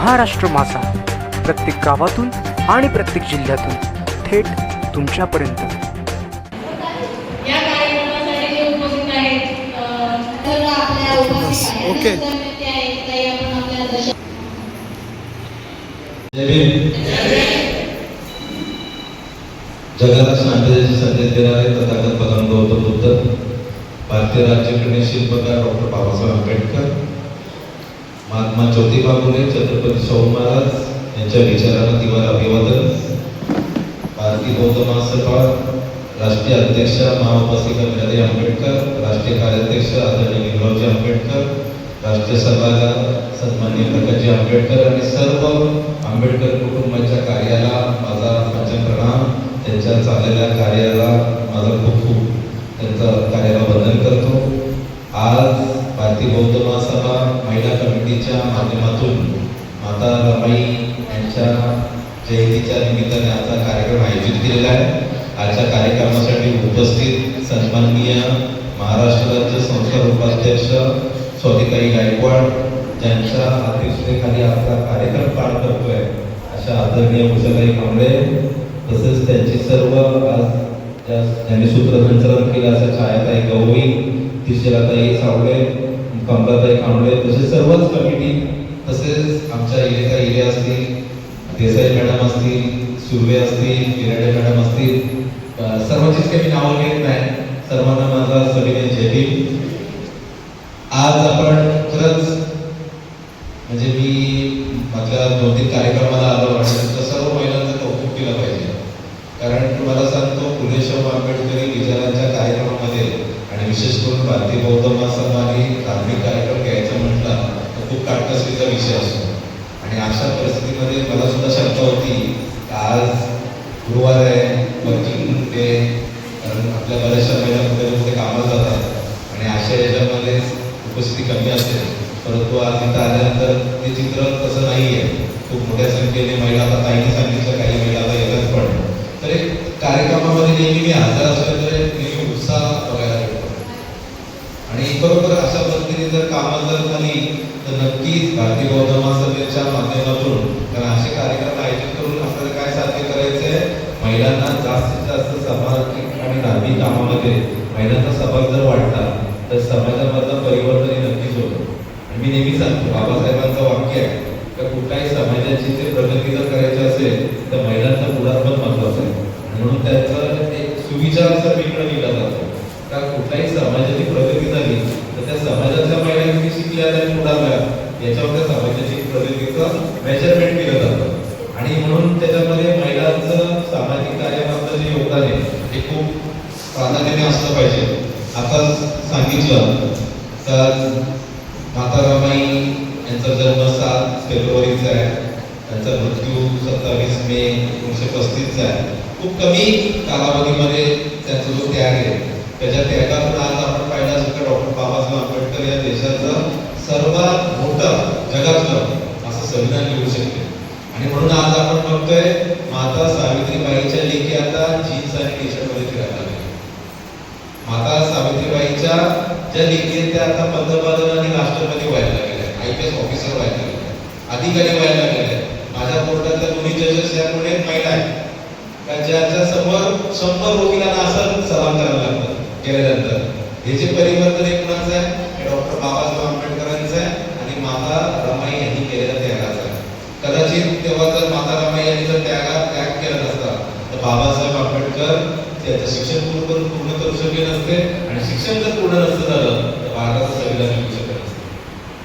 महाराष्ट्र माझा, प्रत्येक गावातून आणि प्रत्येक जिल्ह्यातून थेट तुमच्यापर्यंत. या कार्यक्रमासाठी जे उपस्थित आहेत सर्व आपल्या उपस्थित आहेत. ओके. ते आहेत काही आपण आपल्या दर्शक जगाला शांततेचे संदेश देणारे तथागत भगवान गौतम बुद्ध, भारतीय राज्यघटने शिल्पकार डॉक्टर बाबासाहेब आंबेडकर, महात्मा ज्योतिबा फुले, छत्रपती शाहू महाराज यांच्या विचारांना दिवार अभिवादन. भारतीय बौद्ध महासभा राष्ट्रीय अध्यक्ष महाउपासिका मीराबाई आंबेडकर, राष्ट्रीय कार्याध्यक्ष आदरणीय भीमरावजी आंबेडकर, राष्ट्रीय सल्लागार सन्माननीय प्रकाशजी आंबेडकर आणि सर्व आंबेडकर कुटुंबाच्या कार्याला माझा प्रणाम. त्यांच्या चाललेल्या कार्याला माझा खूप त्यांचा कार्याला वंदन करतो. आज भारतीय बौद्ध महासभा महिला कमिटीच्या माध्यमातून माता रमाई यांच्या जयंतीच्या निमित्ताने आजचा कार्यक्रम आयोजित केलेला आहे. आजच्या कार्यक्रमासाठी उपस्थित सन्माननीय महाराष्ट्र राज्य संस्कार उपाध्यक्ष स्वातीताई गायकवाड, ज्यांच्या अध्यक्षतेखाली आजचा कार्यक्रम पार करतोय अशा आदरणीय उषाताई कांबळे, तसेच त्यांची सर्व आज ज्यांनी सूत्रसंचालन केलं अशा छायाताई गवळी, तिशलाताई सावळे, कमलाताई कांबळे, तसेच सर्वच कमिटी, तसेच आमच्या इलेताई इले असतील, देसाई मॅडम असतील, सुर्वे असतील, बिराडे मॅडम असतील, सर्वांचीच काही नावं घेत नाही. सर्वांना माझा सविनय जय भीम. आज आपण खरंच म्हणजे मी माझ्या 2-3 कार्यक्रमाला आलो आणि सर्व महिलांचं कौतुक केलं पाहिजे. कारण तुम्हाला सांगतो, फुले शाहू आंबेडकरी विचारांच्या कार्यक्रमामध्ये आणि विशेष करून भारतीय बौद्ध महासभाने धार्मिक कार्यक्रम घ्यायचा म्हटला तर खूप काटकसरीचा विषय असतो. आणि अशा परिस्थितीमध्ये मला सुद्धा शंका होती आज गुरुवार आहे, वर्किंग डे, कारण आपल्या बऱ्याचशा महिला कुठे कामाला जातात आणि अशा याच्यामध्ये उपस्थिती कमी असते. परंतु आज इथं आल्यानंतर ते चित्र तसं नाही आहे. खूप मोठ्या संख्येने महिला, आता काहींनी सांगितलं काही महिला आता येतात, पण तर एक कार्यक्रमामध्ये नेहमी मी हजर असलो तर नेहमी उत्साह बघायला मिळतो. आणि बरोबर अशा पद्धतीने जर कामं जर झाली तर नक्कीच भारतीय बौद्ध महासभेच्या माध्यमातून, कारण असे कार्यक्रम आयोजित करून आपल्याला काय साध्य करायचंय, महिलांना जास्तीत जास्त सामाजिक आणि धार्मिक कामामध्ये महिलांचा सहभाग जर वाढला तर समाजामधलं परिवर्तन नक्कीच होतं. आणि मी नेहमी सांगतो, बाबासाहेबांचं वाक्य आहे तर कुठल्याही समाजाची जर प्रगती जर करायची असेल तर महिलांचा पुढाकार महत्वाचा आहे. म्हणून त्याचं एक सुविचार जर मित्र दिला जातो, कारण कुठल्याही समाजाची प्रगती झाली तर त्या समाजाच्या महिलांनी शिकल्या आणि पुढारल्या याच्यावर त्या समाजाची प्रगतीचं मेजरमेंट केलं जातं. आणि म्हणून त्याच्यामध्ये महिलांचं सामाजिक कार्यामधलं जे योगदान आहे ते खूप प्राधान्याने असलं पाहिजे. आता सांगितलं तर माता रमाई यांचा जन्म 7 फेब्रुवारीचा आहे, त्यांचा मृत्यू 27 मे 1935चा आहे. खूप कमी कालावधीमध्ये त्यांचा जो त्याग आहे त्याच्या त्यागातून आज आपण पाहिलं असेल तर डॉक्टर बाबासाहेब आंबेडकर या देशाचं सर्वात मोठं जगातलं असं संविधान लिहू शकते. आणि म्हणून आज आपण बघतोय माता सावित्रीबाईच्या लेखी आता जीन्स आणि टी शर्ट मध्ये फिरायला लागले. माता सावित्रीबाईच्या ज्या लेखी आहेत त्या आता पंतप्रधान आणि राष्ट्रपती व्हायला लागलेल्या आहेत, IPS ऑफिसर व्हायला लागले, अधिकारी व्हायला लागलेले आहेत. माझ्या कोर्टातल्या 2 जजेस यामुळे महिला आहेत का ज्याच्या समोर 100 वकिलांना असं सलाम करायला लागतं केल्यानंतर. हे जे परिवर्तन आहे कुणाचं आहे, हे डॉक्टर बाबासाहेब आंबेडकरांचं आहे आणि माता रमाई यांनी केलेल्या त्यागाचं आहे. कदाचित तेव्हा जर माता रमाई यांनी जर त्याग केला नसता तर बाबासाहेब आंबेडकर त्याचं शिक्षण पूर्ण करू शकले नसते आणि शिक्षण जर पूर्ण नसतं झालं तर भारताचं संविधान लिहू शकत नसतं.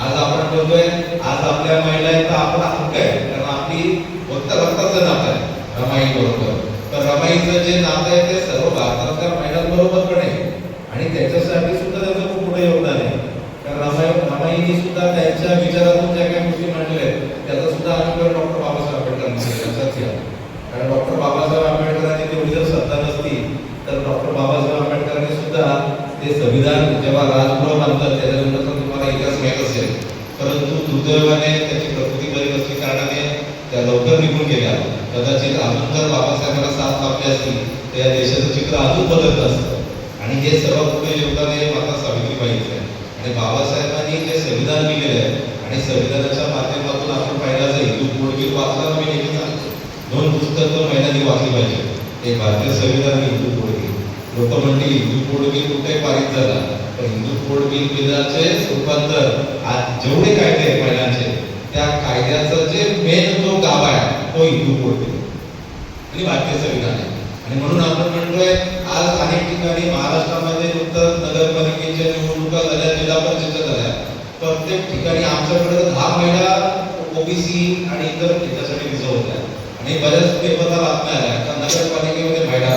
आज आपण बोलतोय, आज आपल्या महिला आहेत तर आपण हक्क आहे, कारण आपली रक्ताचं नातं आहे रमाई बरोबर. तर रमाईचं जे नातं आहे ते सर्व भारतातल्या महिलांबरोबर पण आहे आणि त्याच्यासाठी सुद्धा त्याचं खूप मोठं योगदान आहे. कारण रमाईने सुद्धा त्यांच्या विचारातून ज्या काही गोष्टी मांडलेल्या आहेत त्याचा सुद्धा अनुकरण डॉक्टर बाबासाहेब आंबेडकरांनी लक्षात घ्या. कारण डॉक्टर बाबासाहेब आंबेडकरांनी तेवढी जर सत्ता नसती तर डॉक्टर बाबासाहेब आंबेडकरांनी सुद्धा ते संविधान जेव्हा राजगृह बांधतात त्याच्यानंतर तुम्हाला इतिहास माहीत असेल, परंतु दुर्दैवाने त्याची प्रकृती बरी नसली कारणाने त्या लवकर निघून गेल्या. कदाचित अजून जर बाबासाहेबांना साथ लाभली असती तर या देशाचं चित्र अजून बदललं असतं. आणि हे सर्वात मोठे योगदान हे माता सावित्रीबाईंचं आहे. आणि बाबासाहेबांनी जे संविधान लिहिलेलं आहे आणि संविधानाच्या माध्यमातून आपण पाहिलं जाईल हिंदू पोटगीर वाचला मी नेहमी सांगतो, 2 पुस्तकं महिलांनी वाचली पाहिजे, एक भारतीय संविधान आणि हिंदू पोटगीर. लोक म्हणतील हिंदू पोटगीर कुठे पारित झाला, पण हिंदू पोटगीर बिलाचे रूपांतर आज जेवढे कायदे आहेत महिलांचे, त्या कायद्याचा जे मेन जो गाभा आहे तो हिंदू पोटगीर आणि भारतीय संविधान आहे. आणि म्हणून आपण म्हणतोय आज अनेक ठिकाणी महाराष्ट्रामध्ये नुकतंच नगरपालिकेच्या निवडणुका झाल्या, जिल्हा परिषदेच्या झाल्या, प्रत्येक ठिकाणी आमच्याकडे 10 महिला ओबीसी आणि इतर याच्यासाठी रिझर्व होत्या. आणि बऱ्याच पेपरला बातम्या आल्या का नगरपालिकेमध्ये महिला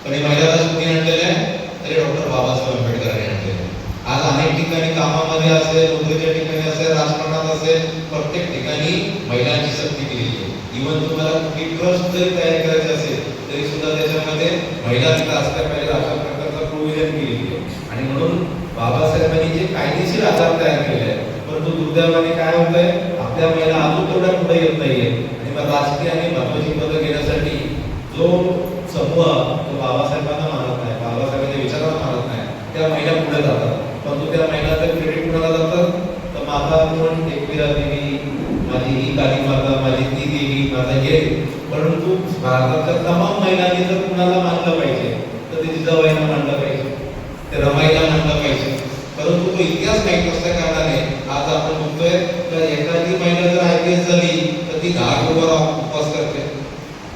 आणि महिलाला सुट्टी आणलेल्या आहे, तरी डॉक्टर बाबासाहेब आंबेडकरांनी आणलेले. आज अनेक ठिकाणी कामामध्ये असेल, नोकरीच्या ठिकाणी असेल, राजकारणात असेल, प्रत्येक ठिकाणी महिलांची सक्ती केलेली आहे. इव्हन तुम्हाला कुठली ट्रस्ट जरी तयार करायची असेल तरी सुद्धा त्याच्यामध्ये महिला असल्या पाहिजे अशा प्रकारचा प्रोव्हिजन केलेली आहे. आणि म्हणून बाबासाहेबांनी जे कायदेशीर आधार तयार केले आहे, परंतु दुर्दैवाने काय होतंय, आपल्या महिला अजून तेवढ्या पुढे येत नाहीये. आणि मग राजकीय आणि महत्वाची पदं घेण्यासाठी जो समूह तो बाबासाहेबांना मानत नाही, बाबासाहेबांच्या विचारांना मानत नाही, त्या महिला पुढे जातात. परंतु त्या महिलांचं क्रेडिट कुणाला जातं, तर माझा कोण एकविरा देवी, माझी ही काली माता, माझी ती देवी, माझा हे. परंतु भारताच्या तमाम महिलांनी जर कुणाला मानलं पाहिजे तर ते जिजाबाईंना मानलं पाहिजे, ते रमाईला मानलं पाहिजे. परंतु तो इतिहास माहीत नसल्या कारणाने आज आपण म्हणतोय तर एखादी महिला जर IPS झाली तर ती 10 गुरुवार उपवास करते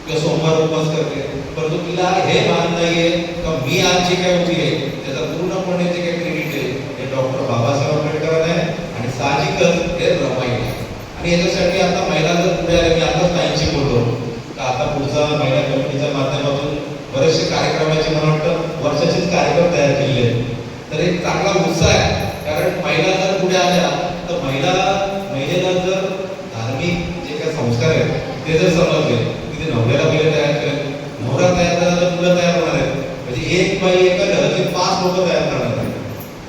किंवा सोमवार उपवास करते, परंतु तिला हे मान नाहीये का मी आज जे काय उभी आहे त्याचा पूर्णपणे जे काही क्रेडिट आहे हे डॉक्टर बाबासाहेब आंबेडकर आहे आणि साहजिकच हे रमाई आहे. आणि याच्यासाठी आता महिला जर पुढे आल्या, मी आताच ताईंशी बोलतो का आता पुढचा महिला कमिटीच्या माध्यमातून बरेचसे कार्यक्रमाचे मला वाटतं वर्षाचेच कार्यक्रम तयार केलेले आहेत. तर एक चांगला उत्साह आहे, कारण महिला जर पुढे आल्या तर महिलेला जर धार्मिक जे काही संस्कार आहेत ते जर समजले की ते नवऱ्याला पहिले तयार करेल, नवरा तयार झाला तर मुलं तयार होणार आहेत. म्हणजे एक बाई एका घरातील 5 लोक तयार करणार आहेत.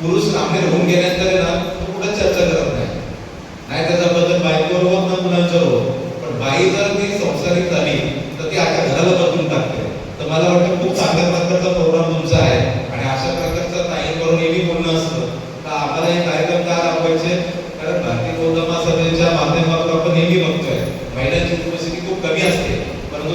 पुरुष आम्ही होऊन गेल्यानंतर ना तो कुठे चर्चा करत नाही, नाही त्याचा बदल बायकोवर होत ना मुलांच्यावर होत. पण बाई जर ती संसारिक झाली तर ती आजच्या घराला बदलून टाकते. तर मला वाटतं खूप चांगल्या प्रकारचा प्रोग्राम तुमचा आहे आणि अशा प्रकारचा ताईंबरोबर नेहमी बोलणं असतं तर आम्हाला हे कार्यक्रम का राबवायचे, कारण भारतीय बौद्ध महासभेच्या माध्यमातून आपण नेहमी बघतोय महिलांची उपस्थिती खूप कमी असते. परंतु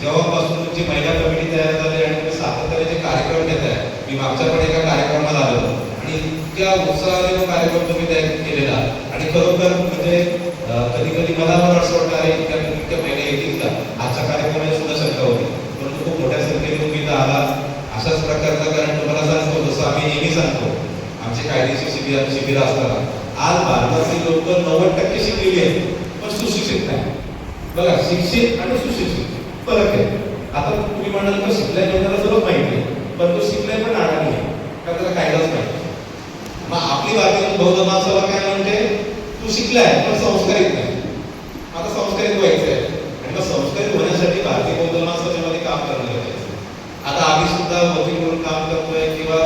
जेव्हापासून तुमची महिला कमिटी तयार झाली आणि तुम्ही सातत्याने जे कार्यक्रम घेत आहे, मी मागच्या पण एका कार्यक्रमाला आलो आणि इतक्या उत्साहाने तो कार्यक्रम तुम्ही तयार केलेला आणि खरोखर म्हणजे कधी कधी मला पण असं वाटतं अरे इतक्या महिला येतील का, आजच्या कार्यक्रमाची सुद्धा शंका होती. परंतु खूप मोठ्या संख्येने तुम्ही इथं आला. अशाच प्रकारचा, कारण तुम्हाला सांगतो जसं आम्ही नेहमी सांगतो आमचे कायदेशीर शिबिर असताना आज भारतातील लोक 90% शिकलेली आहेत पण सुशिक्षित नाही. बघा, शिक्षित आणि सुशिक्षित फरक आहे. आता तुम्ही म्हणाल तर शिकल्या लोकांना सर्व माहिती आहे, पण तो शिकलाय पण अडाणी आहे का त्याला कायदाच माहिती. मग आपली भारतीय बौद्ध महासभा काय म्हणते, तू शिकलाय पण संस्कारित नाही. आता संस्कारित व्हायचं आहे आणि मग संस्कारित होण्यासाठी भारतीय बौद्ध महासभेमध्ये काम करणं गरजेचं आहे. आता आम्ही सुद्धा वकील म्हणून काम करतोय किंवा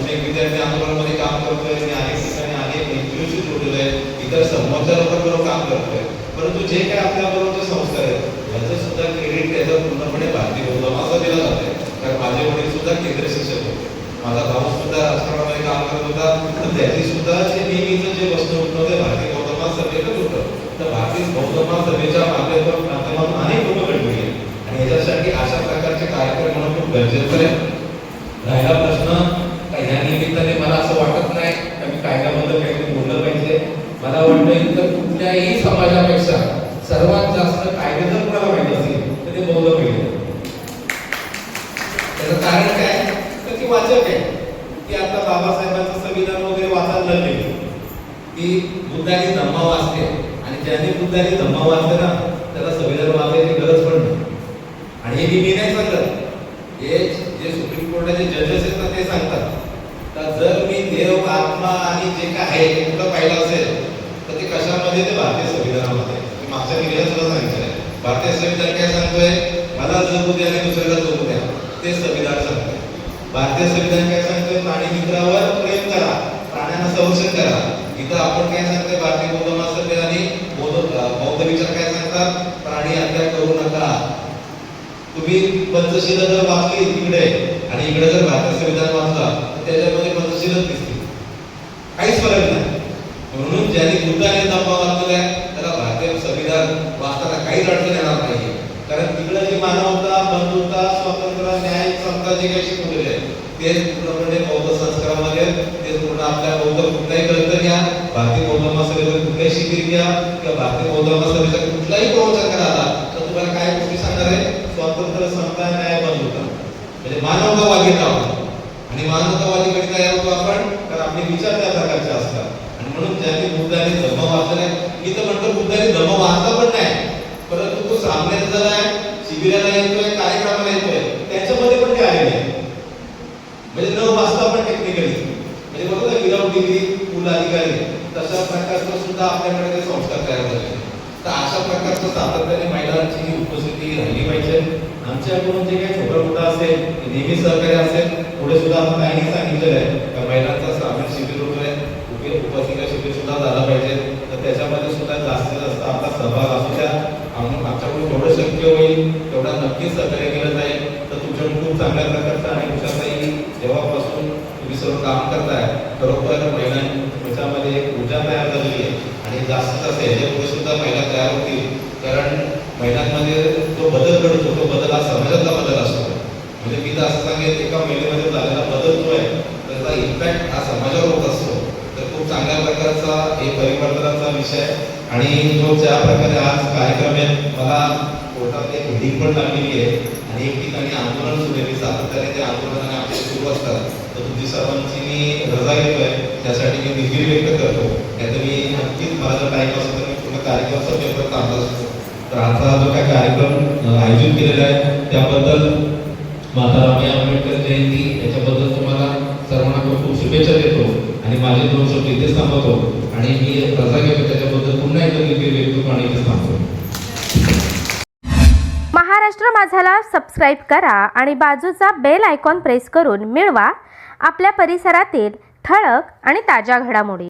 एक विद्यार्थी आंदोलनामध्ये काम करतोय, मी अनेक ठिकाणी अनेक NGOशी जोडलेलो आहे, इतर समोरच्या लोकांबरोबर काम करतोय. परंतु जे काय आपल्याबरोबर संस्कार आहेत याचं सुद्धा क्रेडिट त्याचं पूर्णपणे भारतीय बौद्ध महासभेला जाते. कारण माझे वडील सुद्धा केंद्रीय शिक्षक होते, माझा भाऊ सुद्धा राजकारणामध्ये काम करत होता, तर त्याची सुद्धा जे नेहमीचं जे वस्तू होतं ते भारतीय बौद्ध महासभेतच होतं. तर भारतीय बौद्ध महासभेच्या माध्यमातून अनेक लोक घडली आहेत आणि याच्यासाठी अशा प्रकारचे कार्यक्रम होणं खूप गरजेचं आहे. राहिला प्रश्न या निमित्ताने मला असं वाटत नाही की मी कायद्याबद्दल काहीतरी बोललं पाहिजे. मला वाटतं इतर कुठल्याही समाजापेक्षा सर्वात जास्त कायदे जर कोणाला माहिती असेल तर ते बौद्ध पिढी. त्याचं कारण काय, तर ती वाचक आहे की आता बाबासाहेबांचं संविधान वगैरे वाचायला लागले की बुद्धाने धम्मा वाचते आणि ज्याने बुद्धाने धम्मा वाचले ना त्याला संविधान वाचायची गरज पण नाही. आणि हे मी नाही सांगत, हे जे सुप्रीम कोर्टाचे जजेस आहेत ना ते सांगतात. तर जर मी देव, आत्मा आणि जे काय आहे ते कुठं पाहिलं असेल तर ते कशामध्ये, ते भारतीय संविधानामध्ये. मी मागच्या पिढीला सुद्धा सांगितलंय भारतीय संविधान काय सांगतोय, मला जगू द्या आणि दुसऱ्याला जगू द्या, ते संविधान सांगतोय. भारतीय संविधान काय सांगतोय, प्राणी मित्रावर प्रेम करा, प्राण्यांना संरक्षण करा. इथं आपण काय सांगतोय, भारतीय बौद्ध महासभा आणि बौद्ध विचार काय सांगतात, प्राणी हत्या करू नका. तुम्ही पंचशील जर वाचली तिकडे आणि इकडे जर भारतीय संविधान वाचला तर त्याच्यामध्ये पंचशीलच दिसते, काहीच फरक नाही. म्हणून ज्यांनी बुद्धाने धम्मा वाचलेला आहे त्याला भारतीय संविधान तेच पूर्णपणे बौद्ध संस्कारामध्ये तेच पूर्ण आपल्या बौद्ध कुठलाही ग्रंथ घ्या, भारतीय बौद्ध महासभेचं कुठलंही शिबिर घ्या किंवा भारतीय बौद्ध महासभेचा कुठलाही प्रवचन करायला तर तुम्हाला काय गोष्टी सांगणार आहे? स्वातंत्र्य, समता, न्याय, बंधुता म्हणजे मानवतावादी राहतो. आणि मानवतावादीकडे काय होतो आपण? तर आपले विचार त्या प्रकारचे असतात आणि म्हणून ज्यांनी बुद्धाने धम्म वाचला आहे, मी तर म्हणतो बुद्धाने धम्म वाचला पण नाही, परंतु तो सामन्यात झालाय, शिबिराला येतोय, कार्यक्रमाला येतोय, त्याच्यामध्ये पण ते आलेले आहे. म्हणजे न वाचता पण टेक्निकली म्हणजे बघा ना, विदाउट डिग्री फुल अधिकारी तशा प्रकारचं सुद्धा आपल्याकडे ते संस्कार तयार झाले. तर अशा प्रकारचं सातत्याने महिलांची उपस्थिती राहिली पाहिजे. आमच्याकडून जे काही छोटा मोठा असेल नेहमी सहकार्य असेल. पुढे सुद्धा आपण काही सांगितलेलं आहे का महिलांचा सामील शिबिर होतोय, उपस्थिती शिबिर सुद्धा झालं पाहिजे. तर त्याच्यामध्ये सुद्धा जास्तीत जास्त आपला सहभाग असू द्या. आमच्याकडून जेवढं शक्य होईल तेवढा नक्कीच सहकार्य केलं जाईल. तर तुमच्याकडून खूप चांगल्या प्रकारचं आणि उशाताई जेव्हापासून तुम्ही सर्व काम करताय बरोबर महिलांच्यामध्ये एक ऊर्जा तयार झालेली आहे आणि जास्तीत जास्त याच्यापुढे सुद्धा महिला तयार होतील. कारण महिलांमध्ये जो बदल घडतो तो बदल हा समाजातला बदल असतो. म्हणजे मी तर असं सांगेन एका महिलेमध्ये झालेला बदल जो आहे त्याचा इम्पॅक्ट हा समाजावर होत असतो. तर खूप चांगल्या प्रकारचा हे परिवर्तनाचा विषय आणि जो ज्या प्रकारे आज कार्यक्रम आहे मला कोर्टात एक हेडिंग पण लागलेली आहे आणि एक ठिकाणी आंदोलन सुरू आहे. सातत्याने ते आंदोलन आमचे सुरू असतात. तर तुमची सर्वांची मी रजा घेतोय त्यासाठी मी दिलगिरी व्यक्त करतो. नाहीतर मी नक्कीच मला जर टाईम असेल तर मी पूर्ण कार्यक्रमाचा पेपर थांबत असतो. तर आजचा जो काय कार्यक्रम आयोजित केलेला आहे त्याबद्दल माता रमाई आंबेडकर जयंती याच्याबद्दल तुम्हाला सर्वांना खूप शुभेच्छा देतो आणि माझे 2 शब्द इथेच थांबवतो आणि मी रजा घेतो. त्याच्याबद्दल पुन्हा एकदा दिलगिरी व्यक्त करतो आणि इथेच थांबतो. महाराष्ट्र माझाला सबस्क्राईब करा आणि बाजूचा बेल आयकॉन प्रेस करून मिळवा आपल्या परिसरातील ठळक आणि ताज्या घडामोडी.